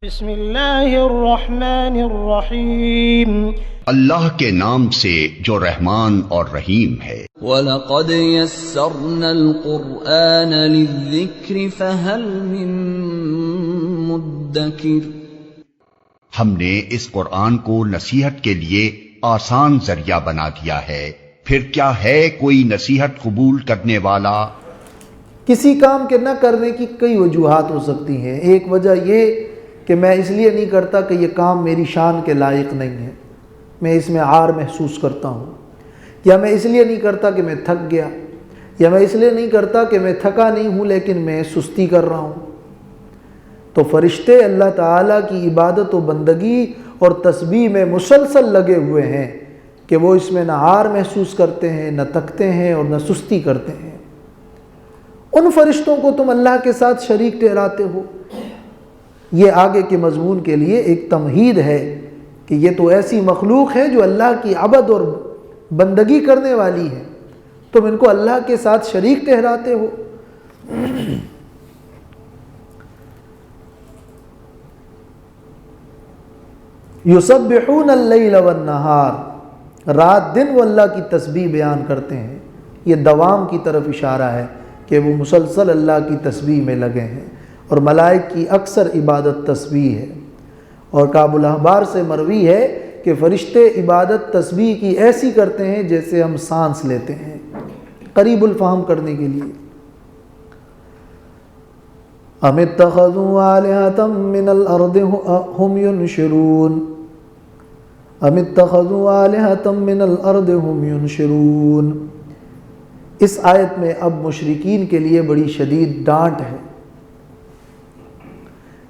بسم اللہ الرحمن الرحیم اللہ کے نام سے جو رحمان اور رحیم ہے۔ وَلَقَدْ يَسَّرْنَا الْقُرْآنَ لِلذِّكْرِ فَهَلْ مِن مُدَّكِرٍ۔ ہم نے اس قرآن کو نصیحت کے لیے آسان ذریعہ بنا دیا ہے، پھر کیا ہے کوئی نصیحت قبول کرنے والا؟ کسی کام کے نہ کرنے کی کئی وجوہات ہو سکتی ہیں۔ ایک وجہ یہ کہ میں اس لیے نہیں کرتا کہ یہ کام میری شان کے لائق نہیں ہے، میں اس میں عار محسوس کرتا ہوں، یا میں اس لیے نہیں کرتا کہ میں تھک گیا، یا میں اس لیے نہیں کرتا کہ میں تھکا نہیں ہوں لیکن میں سستی کر رہا ہوں۔ تو فرشتے اللہ تعالیٰ کی عبادت و بندگی اور تسبیح میں مسلسل لگے ہوئے ہیں کہ وہ اس میں نہ عار محسوس کرتے ہیں، نہ تھکتے ہیں اور نہ سستی کرتے ہیں۔ ان فرشتوں کو تم اللہ کے ساتھ شریک ٹھہراتے ہو۔ یہ آگے کے مضمون کے لیے ایک تمہید ہے کہ یہ تو ایسی مخلوق ہے جو اللہ کی عبادت اور بندگی کرنے والی ہے، تم ان کو اللہ کے ساتھ شریک ٹھہراتے ہو۔ یسبحون اللیل والنہار، رات دن وہ اللہ کی تسبیح بیان کرتے ہیں۔ یہ دوام کی طرف اشارہ ہے کہ وہ مسلسل اللہ کی تسبیح میں لگے ہیں، اور ملائک کی اکثر عبادت تسبیح ہے۔ اور کعب الاحبار سے مروی ہے کہ فرشتے عبادت تسبیح کی ایسی کرتے ہیں جیسے ہم سانس لیتے ہیں، قریب الفہم کرنے کے لیے۔ ام اتخذوا آلہۃ من الارض ہم ینشرون، ام اتخذوا آلہۃ من الارض ہم ینشرون۔ اس آیت میں اب مشرکین کے لیے بڑی شدید ڈانٹ ہے۔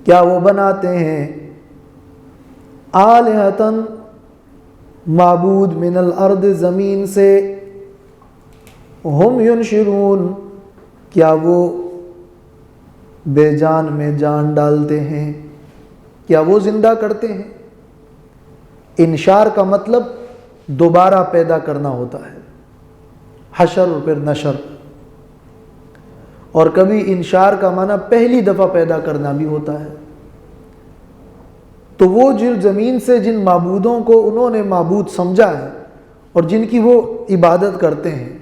کیا وہ بناتے ہیں آلہتن، معبود، من الارض، زمین سے، ہم ینشرون، کیا وہ بے جان میں جان ڈالتے ہیں، کیا وہ زندہ کرتے ہیں؟ انشار کا مطلب دوبارہ پیدا کرنا ہوتا ہے، حشر اور پھر نشر، اور کبھی انشار کا معنی پہلی دفعہ پیدا کرنا بھی ہوتا ہے۔ تو وہ جو زمین سے جن معبودوں کو انہوں نے معبود سمجھا ہے اور جن کی وہ عبادت کرتے ہیں،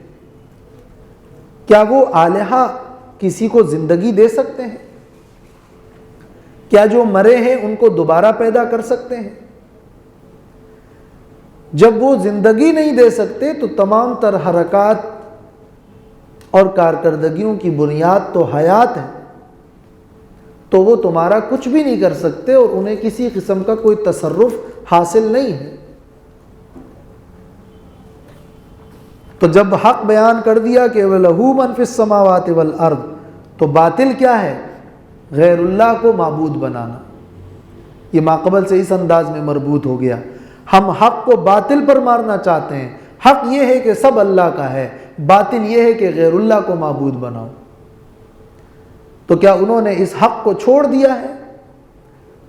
کیا وہ الہہ کسی کو زندگی دے سکتے ہیں؟ کیا جو مرے ہیں ان کو دوبارہ پیدا کر سکتے ہیں؟ جب وہ زندگی نہیں دے سکتے تو تمام تر حرکات اور کارکردگیوں کی بنیاد تو حیات ہے، تو وہ تمہارا کچھ بھی نہیں کر سکتے اور انہیں کسی قسم کا کوئی تصرف حاصل نہیں ہے۔ تو جب حق بیان کر دیا کہ وَلَهُ مَن فِي السَّمَاوَاتِ وَالْأَرْضِ، تو باطل کیا ہے؟ غیر اللہ کو معبود بنانا۔ یہ ماقبل سے اس انداز میں مربوط ہو گیا۔ ہم حق کو باطل پر مارنا چاہتے ہیں۔ حق یہ ہے کہ سب اللہ کا ہے، باطل یہ ہے کہ غیر اللہ کو معبود بناؤ۔ تو کیا انہوں نے اس حق کو چھوڑ دیا ہے؟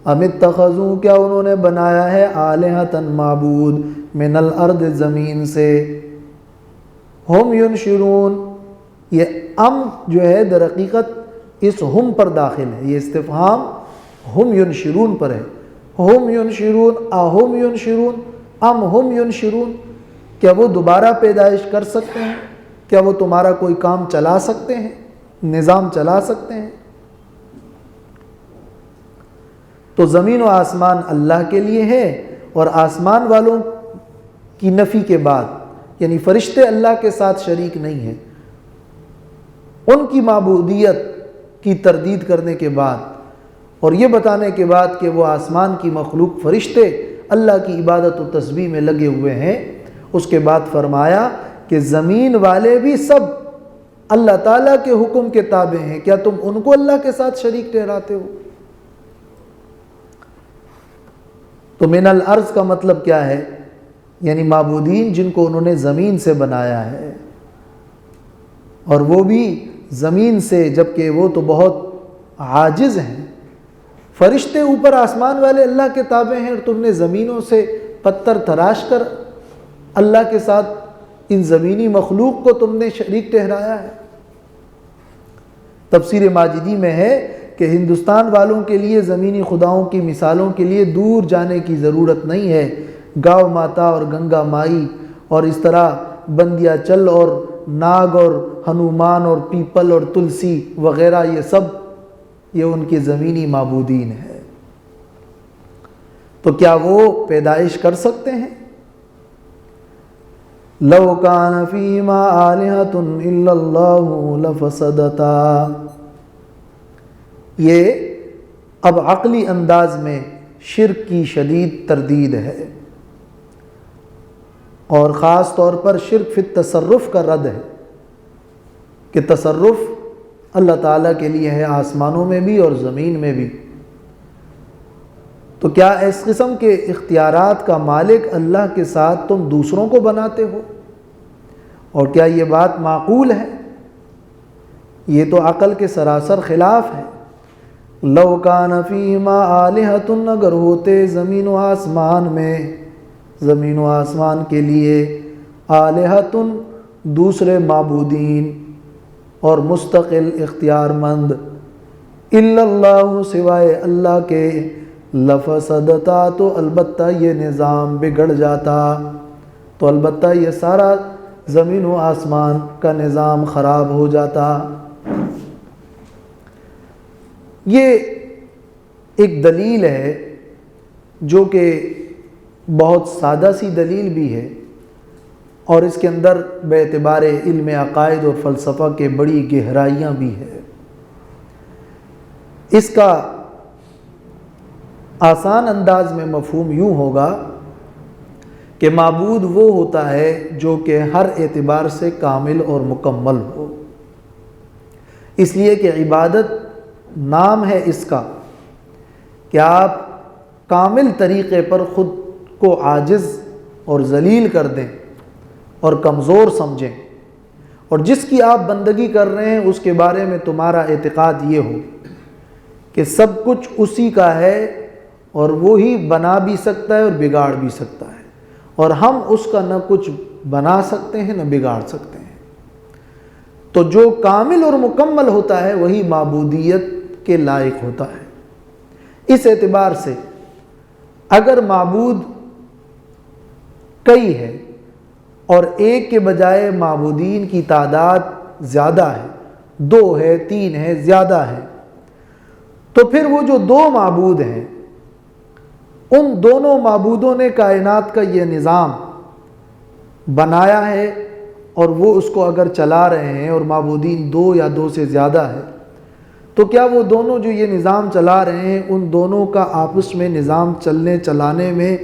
ام اتخذوا، کیا انہوں نے بنایا ہے آلہۃ، معبود، من الارض، زمین سے، ہم ینشرون۔ یہ ام جو ہے در حقیقت اس ہم پر داخل ہے، یہ استفہام ہم ینشرون پر ہے۔ ہم ینشرون، اہم ینشرون، ام ہم ینشرون، کیا وہ دوبارہ پیدائش کر سکتے ہیں؟ کیا وہ تمہارا کوئی کام چلا سکتے ہیں، نظام چلا سکتے ہیں؟ تو زمین و آسمان اللہ کے لیے ہے، اور آسمان والوں کی نفی کے بعد یعنی فرشتے اللہ کے ساتھ شریک نہیں ہیں، ان کی معبودیت کی تردید کرنے کے بعد اور یہ بتانے کے بعد کہ وہ آسمان کی مخلوق فرشتے اللہ کی عبادت و تسبیح میں لگے ہوئے ہیں، اس کے بعد فرمایا کہ زمین والے بھی سب اللہ تعالیٰ کے حکم کے تابع ہیں، کیا تم ان کو اللہ کے ساتھ شریک ٹھہراتے ہو؟ تو من الارض کا مطلب کیا ہے؟ یعنی معبودین جن کو انہوں نے زمین سے بنایا ہے، اور وہ بھی زمین سے، جبکہ وہ تو بہت عاجز ہیں۔ فرشتے اوپر، آسمان والے اللہ کے تابع ہیں، اور تم نے زمینوں سے پتھر تراش کر اللہ کے ساتھ ان زمینی مخلوق کو تم نے شریک ٹھہرایا ہے۔ تفسیر ماجدی میں ہے کہ ہندوستان والوں کے لیے زمینی خداؤں کی مثالوں کے لیے دور جانے کی ضرورت نہیں ہے. گاؤ ماتا اور گنگا مائی اور اس طرح بندیا چل اور ناگ اور ہنومان اور پیپل اور تلسی وغیرہ یہ ان کے زمینی معبودین ہیں. تو کیا وہ پیدائش کر سکتے ہیں؟ لو کان فیما آلہۃ الا اللہ لفسدتا. یہ اب عقلی انداز میں شرک کی شدید تردید ہے، اور خاص طور پر شرک فی التصرف کا رد ہے کہ تصرف اللہ تعالیٰ کے لیے ہے، آسمانوں میں بھی اور زمین میں بھی. تو کیا اس قسم کے اختیارات کا مالک اللہ کے ساتھ تم دوسروں کو بناتے ہو؟ اور کیا یہ بات معقول ہے؟ یہ تو عقل کے سراسر خلاف ہے. لو کان فیہما آلہۃ، اگر ہوتے زمین و آسمان میں، زمین و آسمان کے لیے، آلہۃ دوسرے معبودین اور مستقل اختیار مند، الا اللہ سوائے اللہ کے، لفسدتا تو البتہ یہ نظام بگڑ جاتا، تو البتہ یہ سارا زمین و آسمان کا نظام خراب ہو جاتا. یہ ایک دلیل ہے جو کہ بہت سادہ سی دلیل بھی ہے، اور اس کے اندر بے اعتبار علم عقائد اور فلسفہ کے بڑی گہرائیاں بھی ہیں. اس کا آسان انداز میں مفہوم یوں ہوگا کہ معبود وہ ہوتا ہے جو کہ ہر اعتبار سے کامل اور مکمل ہو. اس لیے کہ عبادت نام ہے اس کا کہ آپ کامل طریقے پر خود کو عاجز اور ذلیل کر دیں اور کمزور سمجھیں، اور جس کی آپ بندگی کر رہے ہیں اس کے بارے میں تمہارا اعتقاد یہ ہو کہ سب کچھ اسی کا ہے، اور وہی بنا بھی سکتا ہے اور بگاڑ بھی سکتا ہے، اور ہم اس کا نہ کچھ بنا سکتے ہیں نہ بگاڑ سکتے ہیں. تو جو کامل اور مکمل ہوتا ہے وہی معبودیت کے لائق ہوتا ہے. اس اعتبار سے اگر معبود کئی ہے اور ایک کے بجائے معبودین کی تعداد زیادہ ہے، 2 ہے، 3 ہے، زیادہ ہے، تو پھر وہ جو 2 معبود ہیں ان دونوں معبودوں نے کائنات کا یہ نظام بنایا ہے، اور وہ اس کو اگر چلا رہے ہیں اور معبودین 2 یا 2 سے زیادہ ہے، تو کیا وہ دونوں جو یہ نظام چلا رہے ہیں ان دونوں کا آپس میں نظام چلانے میں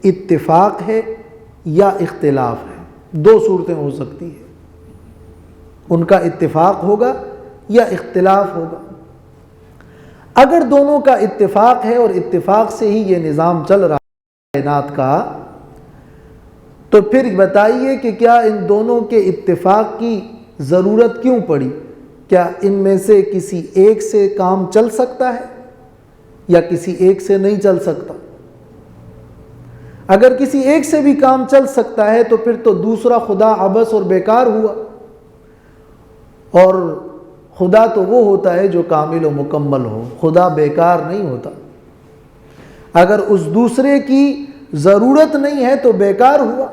اتفاق ہے یا اختلاف ہے؟ 2 صورتیں ہو سکتی ہیں، ان کا اتفاق ہوگا یا اختلاف ہوگا. اگر دونوں کا اتفاق ہے اور اتفاق سے ہی یہ نظام چل رہا ہے کائنات کا، تو پھر بتائیے کہ کیا ان دونوں کے اتفاق کی ضرورت کیوں پڑی؟ کیا ان میں سے کسی ایک سے کام چل سکتا ہے یا کسی ایک سے نہیں چل سکتا؟ اگر کسی ایک سے بھی کام چل سکتا ہے تو پھر تو دوسرا خدا عبث اور بیکار ہوا، اور خدا تو وہ ہوتا ہے جو کامل و مکمل ہو، خدا بیکار نہیں ہوتا. اگر اس دوسرے کی ضرورت نہیں ہے تو بیکار ہوا،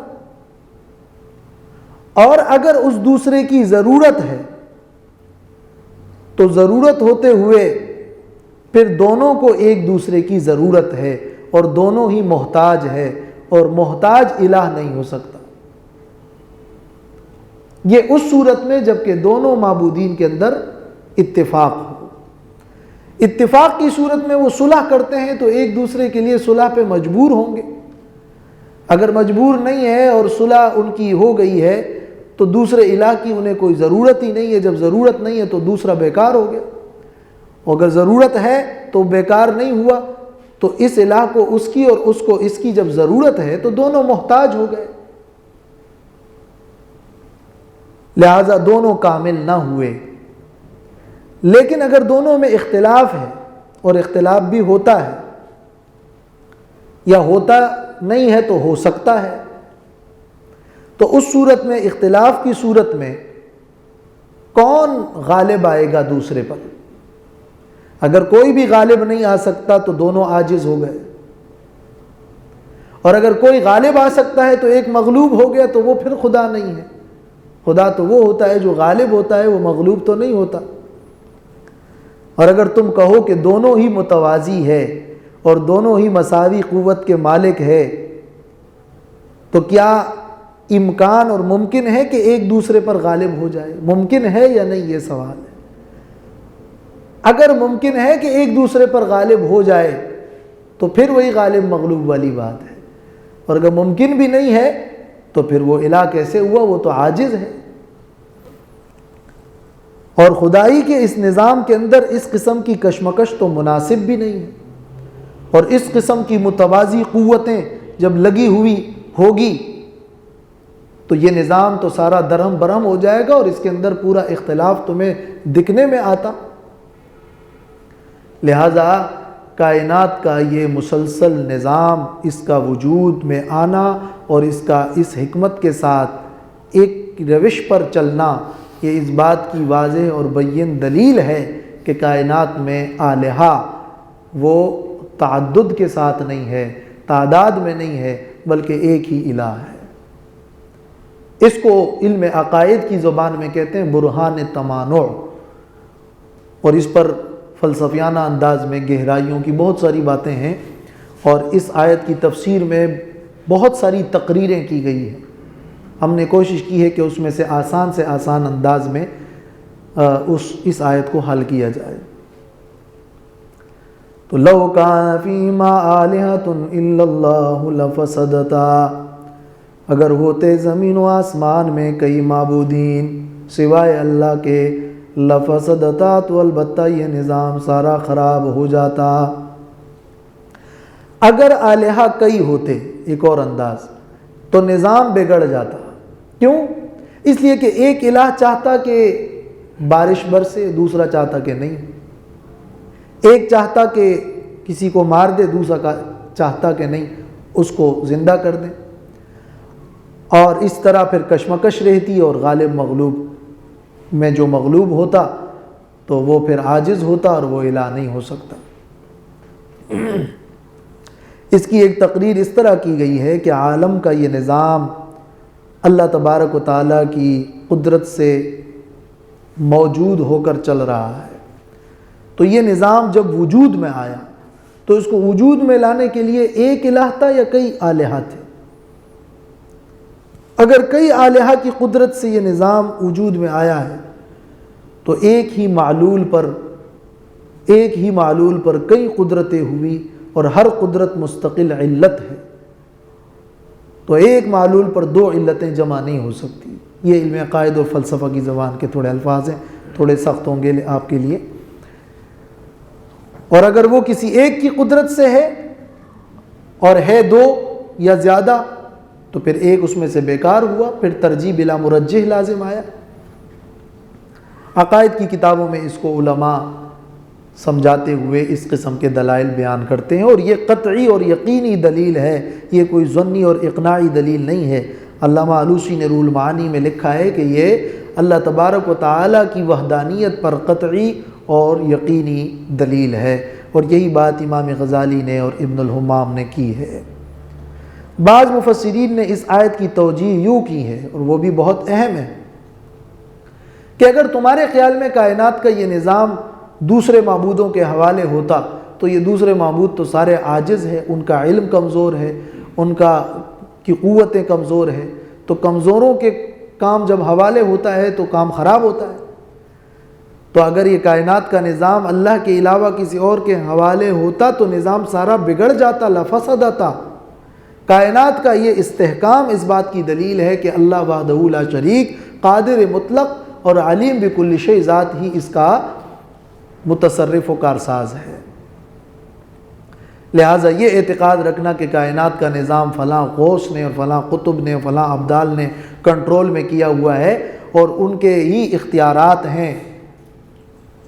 اور اگر اس دوسرے کی ضرورت ہے تو ضرورت ہوتے ہوئے پھر دونوں کو ایک دوسرے کی ضرورت ہے، اور دونوں ہی محتاج ہے، اور محتاج الہ نہیں ہو سکتا. یہ اس صورت میں جب کہ دونوں معبودین کے اندر اتفاق ہو. اتفاق کی صورت میں وہ صلح کرتے ہیں تو ایک دوسرے کے لیے صلح پہ مجبور ہوں گے. اگر مجبور نہیں ہے اور صلح ان کی ہو گئی ہے تو دوسرے الہ کی انہیں کوئی ضرورت ہی نہیں ہے. جب ضرورت نہیں ہے تو دوسرا بیکار ہو گیا، اور اگر ضرورت ہے تو بیکار نہیں ہوا. تو اس الہ کو اس کی اور اس کو اس کی جب ضرورت ہے تو دونوں محتاج ہو گئے، لہذا دونوں کامل نہ ہوئے. لیکن اگر دونوں میں اختلاف ہے، اور اختلاف بھی ہوتا ہے یا ہوتا نہیں ہے تو ہو سکتا ہے، تو اس صورت میں اختلاف کی صورت میں کون غالب آئے گا دوسرے پر؟ اگر کوئی بھی غالب نہیں آ سکتا تو دونوں عاجز ہو گئے، اور اگر کوئی غالب آ سکتا ہے تو ایک مغلوب ہو گیا تو وہ پھر خدا نہیں ہے۔ خدا تو وہ ہوتا ہے جو غالب ہوتا ہے، وہ مغلوب تو نہیں ہوتا۔ اور اگر تم کہو کہ دونوں ہی متوازی ہے اور دونوں ہی مساوی قوت کے مالک ہے، تو کیا امکان اور ممکن ہے کہ ایک دوسرے پر غالب ہو جائے؟ ممکن ہے یا نہیں، یہ سوال ہے۔ اگر ممکن ہے کہ ایک دوسرے پر غالب ہو جائے تو پھر وہی غالب مغلوب والی بات ہے، اور اگر ممکن بھی نہیں ہے تو پھر وہ الہ کیسے ہوا؟ وہ تو عاجز ہے۔ اور خدائی کے اس نظام کے اندر اس قسم کی کشمکش تو مناسب بھی نہیں ہے، اور اس قسم کی متوازی قوتیں جب لگی ہوئی ہوگی تو یہ نظام تو سارا درہم برہم ہو جائے گا، اور اس کے اندر پورا اختلاف تمہیں دکھنے میں آتا۔ لہذا کائنات کا یہ مسلسل نظام، اس کا وجود میں آنا اور اس حکمت کے ساتھ ایک روش پر چلنا، یہ اس بات کی واضح اور بین دلیل ہے کہ کائنات میں الہہ وہ تعدد کے ساتھ نہیں ہے، تعداد میں نہیں ہے، بلکہ ایک ہی الہ ہے۔ اس کو علم عقائد کی زبان میں کہتے ہیں برہان تمانع، اور اس پر فلسفیانہ انداز میں گہرائیوں کی بہت ساری باتیں ہیں، اور اس آیت کی تفسیر میں بہت ساری تقریریں کی گئی ہیں۔ ہم نے کوشش کی ہے کہ اس میں سے آسان انداز میں اس آیت کو حل کیا جائے۔ تو لو کان فیما آلہۃ الا اللہ لفسدتا، اگر ہوتے زمین و آسمان میں کئی معبودین سوائے اللہ کے، لفسدتا تو البتہ یہ نظام سارا خراب ہو جاتا۔ اگر الہہ کئی ہوتے، ایک اور انداز، تو نظام بگڑ جاتا۔ کیوں؟ اس لیے کہ ایک الہ چاہتا کہ بارش برسے، دوسرا چاہتا کہ نہیں، ایک چاہتا کہ کسی کو مار دے، دوسرا چاہتا کہ نہیں اس کو زندہ کر دیں، اور اس طرح پھر کشمکش رہتی، اور غالب مغلوب میں جو مغلوب ہوتا تو وہ پھر عاجز ہوتا اور وہ الہ نہیں ہو سکتا۔ اس کی ایک تقریر اس طرح کی گئی ہے کہ عالم کا یہ نظام اللہ تبارک و تعالیٰ کی قدرت سے موجود ہو کر چل رہا ہے، تو یہ نظام جب وجود میں آیا تو اس کو وجود میں لانے کے لیے ایک الہ تھا یا کئی آلہہ تھے؟ اگر کئی آلہہ کی قدرت سے یہ نظام وجود میں آیا ہے تو ایک ہی معلول پر کئی قدرتیں ہوئی، اور ہر قدرت مستقل علت ہے، تو ایک معلول پر دو علتیں جمع نہیں ہو سکتی۔ یہ علم عقائد و فلسفہ کی زبان کے تھوڑے الفاظ ہیں، تھوڑے سخت ہوں گے آپ کے لیے۔ اور اگر وہ کسی ایک کی قدرت سے ہے اور ہے دو یا زیادہ تو پھر ایک اس میں سے بیکار ہوا، پھر ترجیح بلا مرجح لازم آیا۔ عقائد کی کتابوں میں اس کو علماء سمجھاتے ہوئے اس قسم کے دلائل بیان کرتے ہیں، اور یہ قطعی اور یقینی دلیل ہے، یہ کوئی ظنی اور اقناعی دلیل نہیں ہے۔ علامہ علوسی نے روح المعانی میں لکھا ہے کہ یہ اللہ تبارک و تعالیٰ کی وحدانیت پر قطعی اور یقینی دلیل ہے، اور یہی بات امام غزالی نے اور ابن الحمام نے کی ہے۔ بعض مفسرین نے اس آیت کی توجیہ یوں کی ہے، اور وہ بھی بہت اہم ہے، کہ اگر تمہارے خیال میں کائنات کا یہ نظام دوسرے معبودوں کے حوالے ہوتا تو یہ دوسرے معبود تو سارے عاجز ہیں، ان کا علم کمزور ہے، ان کی قوتیں کمزور ہے، تو کمزوروں کے کام جب حوالے ہوتا ہے تو کام خراب ہوتا ہے۔ تو اگر یہ کائنات کا نظام اللہ کے علاوہ کسی اور کے حوالے ہوتا تو نظام سارا بگڑ جاتا، لفسدتا۔ کائنات کا یہ استحکام اس بات کی دلیل ہے کہ اللہ وحدہ لا شریک، قادر مطلق اور علیم بکل شیء، ذات ہی اس کا متصرف و کارساز ہے۔ لہٰذا یہ اعتقاد رکھنا کہ کائنات کا نظام فلاں غوث نے اور فلاں قطب نے اور فلاں ابدال نے کنٹرول میں کیا ہوا ہے اور ان کے ہی اختیارات ہیں،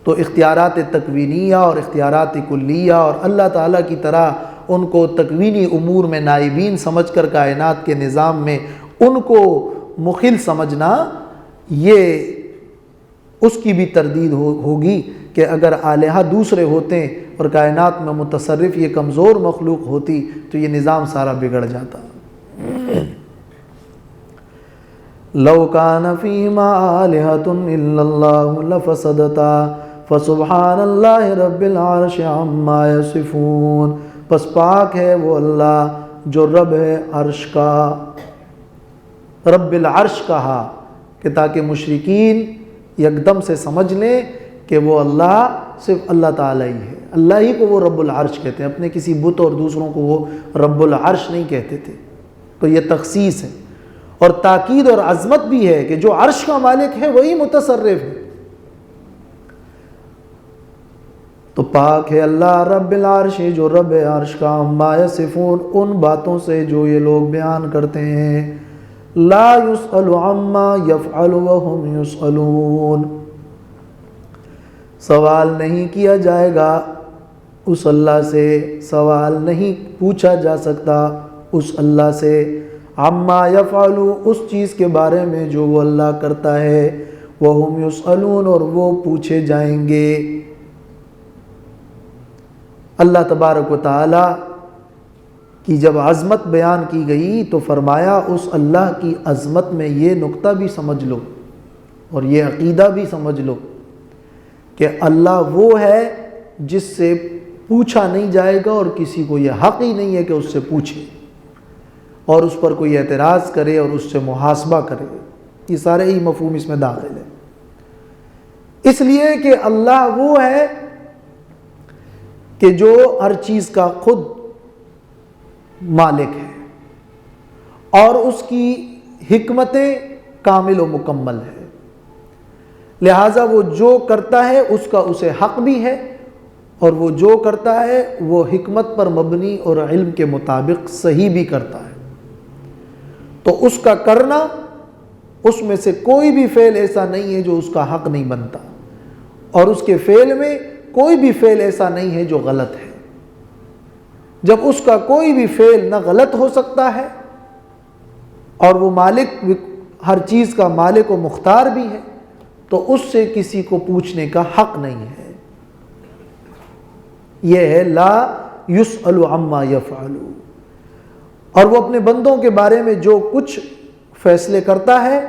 تو اختیارات تکوینیہ اور اختیارات کلیہ، اور اللہ تعالیٰ کی طرح ان کو تکوینی امور میں نائبین سمجھ کر کائنات کے نظام میں ان کو مخل سمجھنا، یہ اس کی بھی تردید ہوگی کہ اگر آلہہ دوسرے ہوتے اور کائنات میں متصرف یہ کمزور مخلوق ہوتی تو یہ نظام سارا بگڑ جاتا. لو کان فیما آلہۃ الا اللہ لفسدتا فسبحان اللہ رب العرش عما یصفون. پس پاک ہے وہ اللہ جو رب ہے عرش کا. رب العرش کہا کہ تاکہ مشرکین یکدم سے سمجھ لیں کہ وہ اللہ صرف اللہ تعالیٰ ہی ہے. اللہ ہی کو وہ رب العرش کہتے ہیں، اپنے کسی بت اور دوسروں کو وہ رب العرش نہیں کہتے تھے. تو یہ تخصیص ہے اور تاکید اور عظمت بھی ہے کہ جو عرش کا مالک ہے وہی متصرف ہے. تو پاک ہے اللہ رب العرش جو رب عرش کا، عما یصفون ان باتوں سے جو یہ لوگ بیان کرتے ہیں. لا یسأل عما یفعل وهم یسألون. سوال نہیں کیا جائے گا اس اللہ سے، سوال نہیں پوچھا جا سکتا اس اللہ سے. عما یفعل اس چیز کے بارے میں جو وہ اللہ کرتا ہے، وهم یسألون اور وہ پوچھے جائیں گے. اللہ تبارک و تعالی کی جب عظمت بیان کی گئی تو فرمایا اس اللہ کی عظمت میں یہ نقطہ بھی سمجھ لو اور یہ عقیدہ بھی سمجھ لو کہ اللہ وہ ہے جس سے پوچھا نہیں جائے گا اور کسی کو یہ حق ہی نہیں ہے کہ اس سے پوچھے اور اس پر کوئی اعتراض کرے اور اس سے محاسبہ کرے. یہ سارے ہی مفہوم اس میں داخل ہے. اس لیے کہ اللہ وہ ہے کہ جو ہر چیز کا خود مالک ہے اور اس کی حکمتیں کامل و مکمل ہے. لہٰذا وہ جو کرتا ہے اس کا اسے حق بھی ہے اور وہ جو کرتا ہے وہ حکمت پر مبنی اور علم کے مطابق صحیح بھی کرتا ہے. تو اس کا کرنا، اس میں سے کوئی بھی فعل ایسا نہیں ہے جو اس کا حق نہیں بنتا اور اس کے فعل میں کوئی بھی فعل ایسا نہیں ہے جو غلط ہے. جب اس کا کوئی بھی فعل نہ غلط ہو سکتا ہے اور وہ مالک ہر چیز کا مالک و مختار بھی ہے تو اس سے کسی کو پوچھنے کا حق نہیں ہے. یہ ہے لا یسأل عما یفعل. اور وہ اپنے بندوں کے بارے میں جو کچھ فیصلے کرتا ہے،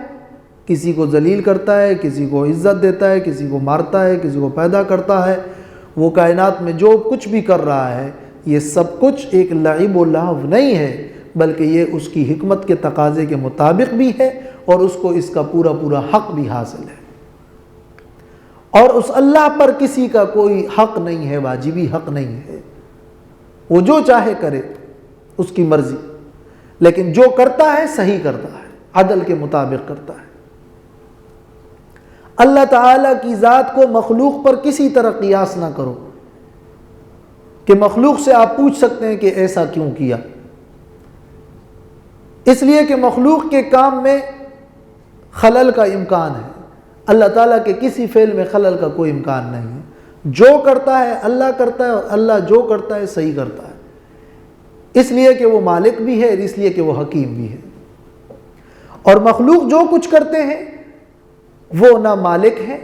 کسی کو ذلیل کرتا ہے، کسی کو عزت دیتا ہے، کسی کو مارتا ہے، کسی کو پیدا کرتا ہے، وہ کائنات میں جو کچھ بھی کر رہا ہے یہ سب کچھ ایک لعب و لہو نہیں ہے بلکہ یہ اس کی حکمت کے تقاضے کے مطابق بھی ہے اور اس کو اس کا پورا پورا حق بھی حاصل ہے. اور اس اللہ پر کسی کا کوئی حق نہیں ہے، واجبی حق نہیں ہے. وہ جو چاہے کرے، اس کی مرضی، لیکن جو کرتا ہے صحیح کرتا ہے، عدل کے مطابق کرتا ہے. اللہ تعالیٰ کی ذات کو مخلوق پر کسی طرح قیاس نہ کرو کہ مخلوق سے آپ پوچھ سکتے ہیں کہ ایسا کیوں کیا. اس لیے کہ مخلوق کے کام میں خلل کا امکان ہے، اللہ تعالیٰ کے کسی فعل میں خلل کا کوئی امکان نہیں ہے. جو کرتا ہے اللہ کرتا ہے اور اللہ جو کرتا ہے صحیح کرتا ہے. اس لیے کہ وہ مالک بھی ہے اور اس لیے کہ وہ حکیم بھی ہے. اور مخلوق جو کچھ کرتے ہیں وہ نہ مالک ہے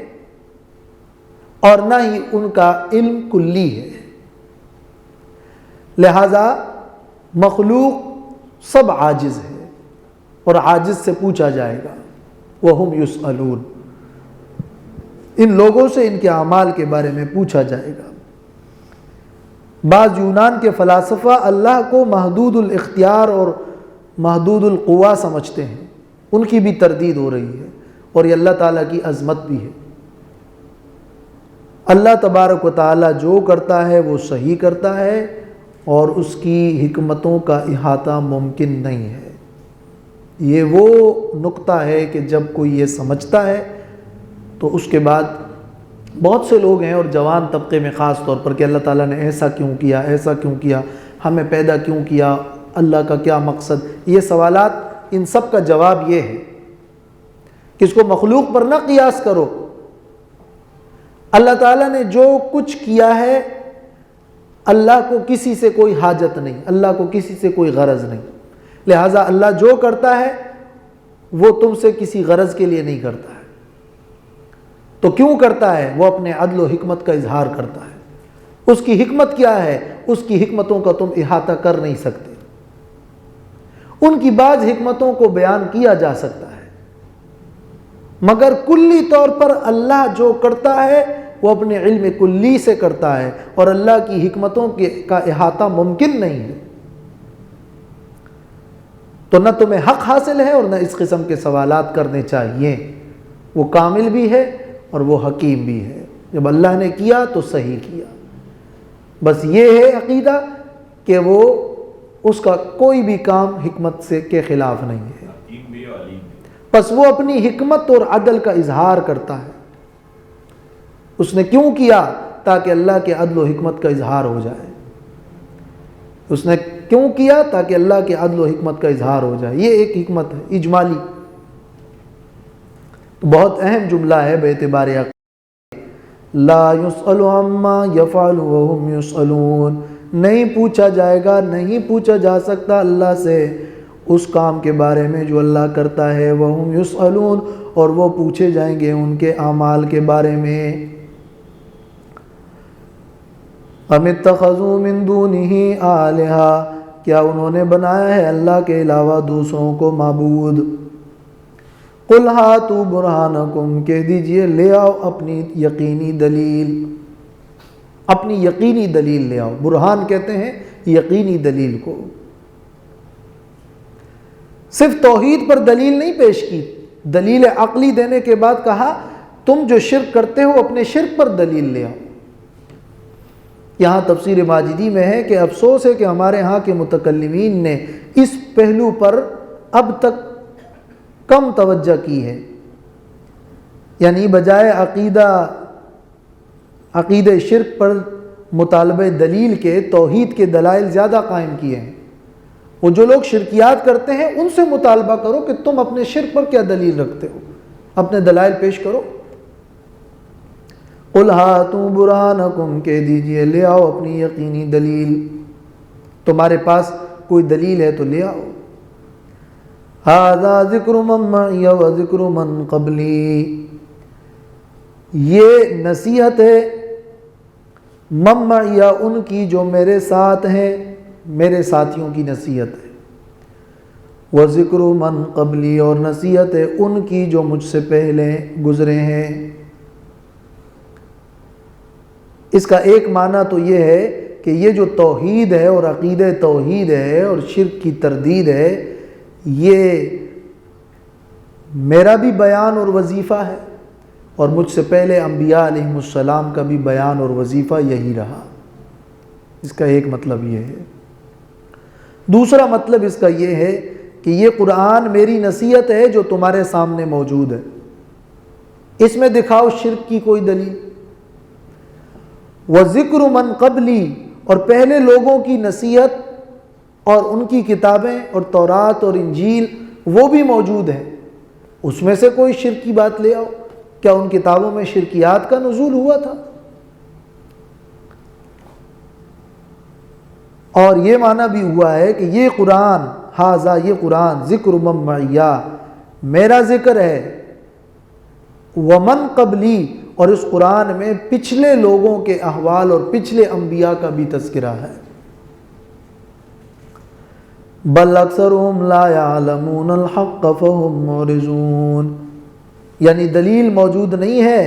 اور نہ ہی ان کا علم کلی ہے. لہذا مخلوق سب عاجز ہے اور عاجز سے پوچھا جائے گا. وَهُمْ يُسْأَلُونَ. ان لوگوں سے ان کے اعمال کے بارے میں پوچھا جائے گا. بعض یونان کے فلاسفہ اللہ کو محدود الاختیار اور محدود القوا سمجھتے ہیں. ان کی بھی تردید ہو رہی ہے اور یہ اللہ تعالیٰ کی عظمت بھی ہے. اللہ تبارک و تعالیٰ جو کرتا ہے وہ صحیح کرتا ہے اور اس کی حکمتوں کا احاطہ ممکن نہیں ہے. یہ وہ نقطہ ہے کہ جب کوئی یہ سمجھتا ہے تو اس کے بعد بہت سے لوگ ہیں اور جوان طبقے میں خاص طور پر کہ اللہ تعالیٰ نے ایسا کیوں کیا، ایسا کیوں کیا، ہمیں پیدا کیوں کیا، اللہ کا کیا مقصد. یہ سوالات، ان سب کا جواب یہ ہے کہ اس کو مخلوق پر نہ قیاس کرو. اللہ تعالیٰ نے جو کچھ کیا ہے اللہ کو کسی سے کوئی حاجت نہیں، اللہ کو کسی سے کوئی غرض نہیں. لہٰذا اللہ جو کرتا ہے وہ تم سے کسی غرض کے لیے نہیں کرتا ہے. تو کیوں کرتا ہے؟ وہ اپنے عدل و حکمت کا اظہار کرتا ہے۔ اس کی حکمت کیا ہے؟ اس کی حکمتوں کا تم احاطہ کر نہیں سکتے۔ ان کی بعض حکمتوں کو بیان کیا جا سکتا ہے، مگر کلی طور پر اللہ جو کرتا ہے وہ اپنے علم کلی سے کرتا ہے، اور اللہ کی حکمتوں کا احاطہ ممکن نہیں ہے۔ تو نہ تمہیں حق حاصل ہے اور نہ اس قسم کے سوالات کرنے چاہیے۔ وہ کامل بھی ہے اور وہ حکیم بھی ہے۔ جب اللہ نے کیا تو صحیح کیا۔ بس یہ ہے عقیدہ کہ وہ اس کا کوئی بھی کام حکمت سے کے خلاف نہیں ہے۔ بس وہ اپنی حکمت اور عدل کا اظہار کرتا ہے۔ اس نے کیوں کیا؟ تاکہ اللہ کے عدل و حکمت کا اظہار ہو جائے۔ اس نے کیوں کیا؟ تاکہ اللہ کے عدل و حکمت کا اظہار ہو جائے۔ یہ ایک حکمت ہے اجمالی، بہت اہم جملہ ہے باعتبار عقیدہ۔ لا يسأل عما يفعل وهم يسألون، نہیں پوچھا جائے گا، نہیں پوچھا جا سکتا اللہ سے اس کام کے بارے میں جو اللہ کرتا ہے۔ وهم يسألون، اور وہ پوچھے جائیں گے ان کے اعمال کے بارے میں۔ ام اتخذوا من دونه آلهة، کیا انہوں نے بنایا ہے اللہ کے علاوہ دوسروں کو معبود؟ قل ہاتوا برہانکم، کہہ دیجئے لے آؤ اپنی یقینی دلیل، اپنی یقینی دلیل لے آؤ۔ برہان کہتے ہیں یقینی دلیل کو۔ صرف توحید پر دلیل نہیں پیش کی، دلیل عقلی دینے کے بعد کہا تم جو شرک کرتے ہو اپنے شرک پر دلیل لے آؤ۔ یہاں تفسیر ماجدی میں ہے کہ افسوس ہے کہ ہمارے ہاں کے متکلمین نے اس پہلو پر اب تک کم توجہ کی ہے، یعنی بجائے عقیدہ شرک پر مطالبہ دلیل کے توحید کے دلائل زیادہ قائم کیے ہیں۔ وہ جو لوگ شرکیات کرتے ہیں ان سے مطالبہ کرو کہ تم اپنے شرک پر کیا دلیل رکھتے ہو، اپنے دلائل پیش کرو۔ قل ہاتوا برہانکم، کہہ دیجئے لے آؤ اپنی یقینی دلیل، تمہارے پاس کوئی دلیل ہے تو لے آؤ۔ ھذا ذکر من معی و ذکر من قبلی، یہ نصیحت ہے من معی، ان کی جو میرے ساتھ ہیں، میرے ساتھیوں کی نصیحت ہے۔ و ذکر من قبلی، اور نصیحت ہے ان کی جو مجھ سے پہلے گزرے ہیں۔ اس کا ایک معنی تو یہ ہے کہ یہ جو توحید ہے اور عقیدہ توحید ہے اور شرک کی تردید ہے، یہ میرا بھی بیان اور وظیفہ ہے، اور مجھ سے پہلے انبیاء علیہم السلام کا بھی بیان اور وظیفہ یہی رہا۔ اس کا ایک مطلب یہ ہے۔ دوسرا مطلب اس کا یہ ہے کہ یہ قرآن میری نصیحت ہے جو تمہارے سامنے موجود ہے، اس میں دکھاؤ شرک کی کوئی دلیل۔ وَذِكْرُ مَنْ قَبْلِي، اور پہلے لوگوں کی نصیحت اور ان کی کتابیں اور تورات اور انجیل وہ بھی موجود ہیں، اس میں سے کوئی شرک کی بات لے آؤ۔ کیا ان کتابوں میں شرکیات کا نزول ہوا تھا؟ اور یہ معنی بھی ہوا ہے کہ یہ قرآن، ھذا یہ قرآن، ذکر من معی، میرا ذکر ہے، ومن قبلی، اور اس قرآن میں پچھلے لوگوں کے احوال اور پچھلے انبیاء کا بھی تذکرہ ہے۔ بل اکثرهم لا يعلمون الحق فهم معرضون، یعنی دلیل موجود نہیں ہے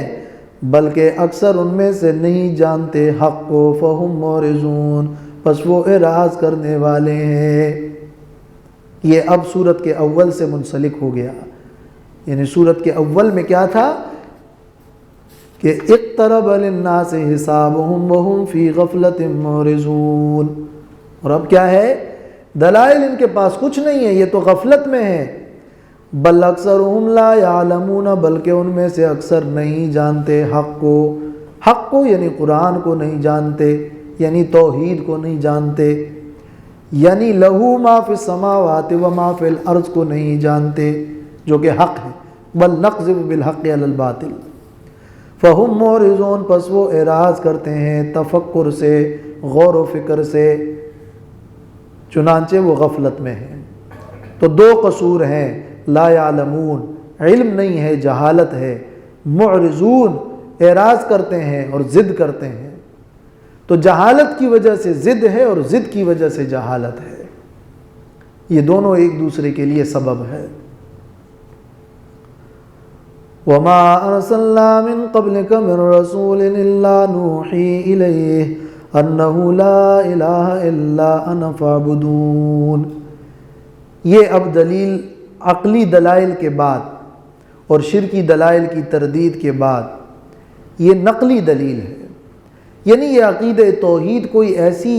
بلکہ اکثر ان میں سے نہیں جانتے حق کو، فهم معرضون، پس وہ اعراض کرنے والے ہیں۔ یہ اب سورت کے اول سے منسلک ہو گیا، یعنی سورت کے اول میں کیا تھا کہ اقترب للناس حسابهم وهم فی غفلۃ معرضون، اور اب کیا ہے؟ دلائل ان کے پاس کچھ نہیں ہے، یہ تو غفلت میں ہے۔ بل اکثرهم لا يعلمون، بلکہ ان میں سے اکثر نہیں جانتے حق کو، حق کو یعنی قرآن کو نہیں جانتے، یعنی توحید کو نہیں جانتے، یعنی لہو ما فی السماوات و ما فی الارض کو نہیں جانتے جو کہ حق ہے۔ بل نقذف بالحق علی الباطل فہم معرضون، پس وہ اعراض کرتے ہیں تفکر سے، غور و فکر سے، چنانچہ وہ غفلت میں ہیں۔ تو دو قصور ہیں، لا یعلمون، علم نہیں ہے، جہالت ہے، معرضون اعراض کرتے ہیں اور ضد کرتے ہیں۔ تو جہالت کی وجہ سے ضد ہے اور ضد کی وجہ سے جہالت ہے، یہ دونوں ایک دوسرے کے لیے سبب ہے۔ وَمَا أَرْسَلْنَا مِن قَبْلِكَ مِن رَّسُولٍ إِلَّا نُوحِي إِلَيْهِ أَنَّهُ لَا إِلَٰهَ إِلَّا أَنَا فَاعْبُدُونِ۔ یہ اب دلیل عقلی دلائل کے بعد اور شرکی دلائل کی تردید کے بعد یہ نقلی دلیل ہے، یعنی یہ عقیدہ توحید کوئی ایسی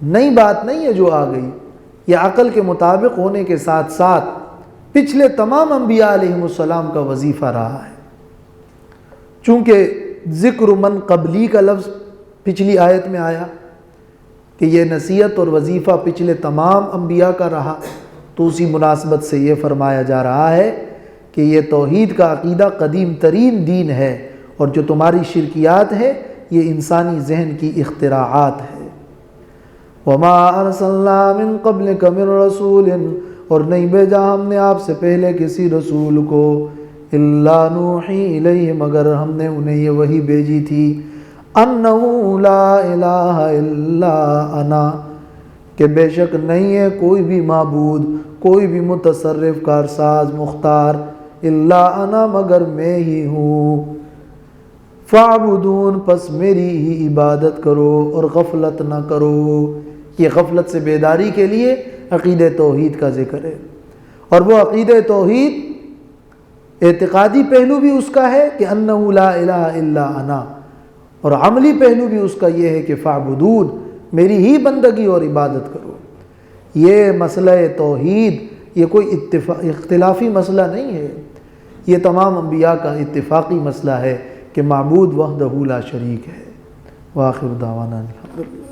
نئی بات نہیں ہے جو آ گئی، یہ عقل کے مطابق ہونے کے ساتھ ساتھ پچھلے تمام انبیاء علیہم السلام کا وظیفہ رہا ہے۔ چونکہ ذکر من قبلی کا لفظ پچھلی آیت میں آیا کہ یہ نصیحت اور وظیفہ پچھلے تمام انبیاء کا رہا، تو اسی مناسبت سے یہ فرمایا جا رہا ہے کہ یہ توحید کا عقیدہ قدیم ترین دین ہے، اور جو تمہاری شرکیات ہے یہ انسانی ذہن کی اختراعات ہے۔ وَمَا أَرْسَلْنَا مِن قَبْلِكَ مِن رَّسُولٍ، اور نہیں بھیجا ہم نے آپ سے پہلے کسی رسول کو، إِلَّا نُوحِي إِلَيْهِ، مگر ہم نے انہیں یہ وحی بھیجی تھی، أَنَّهُ لَا إِلَٰهَ إِلَّا أَنَا، کہ بے شک نہیں ہے کوئی بھی معبود، کوئی بھی متصرف، کارساز، مختار، الا انا، مگر میں ہی ہوں، فاعبدون، پس میری ہی عبادت کرو اور غفلت نہ کرو۔ یہ غفلت سے بیداری کے لیے عقیدہ توحید کا ذکر ہے، اور وہ عقیدہ توحید اعتقادی پہلو بھی اس کا ہے کہ انہ لا الہ الا انا، اور عملی پہلو بھی اس کا یہ ہے کہ فاعبدون، میری ہی بندگی اور عبادت کرو۔ یہ مسئلہ توحید یہ کوئی اختلافی مسئلہ نہیں ہے، یہ تمام انبیاء کا اتفاقی مسئلہ ہے کہ معبود وحدہ لا شریک ہے۔ وآخر دعوانا الحمدللہ۔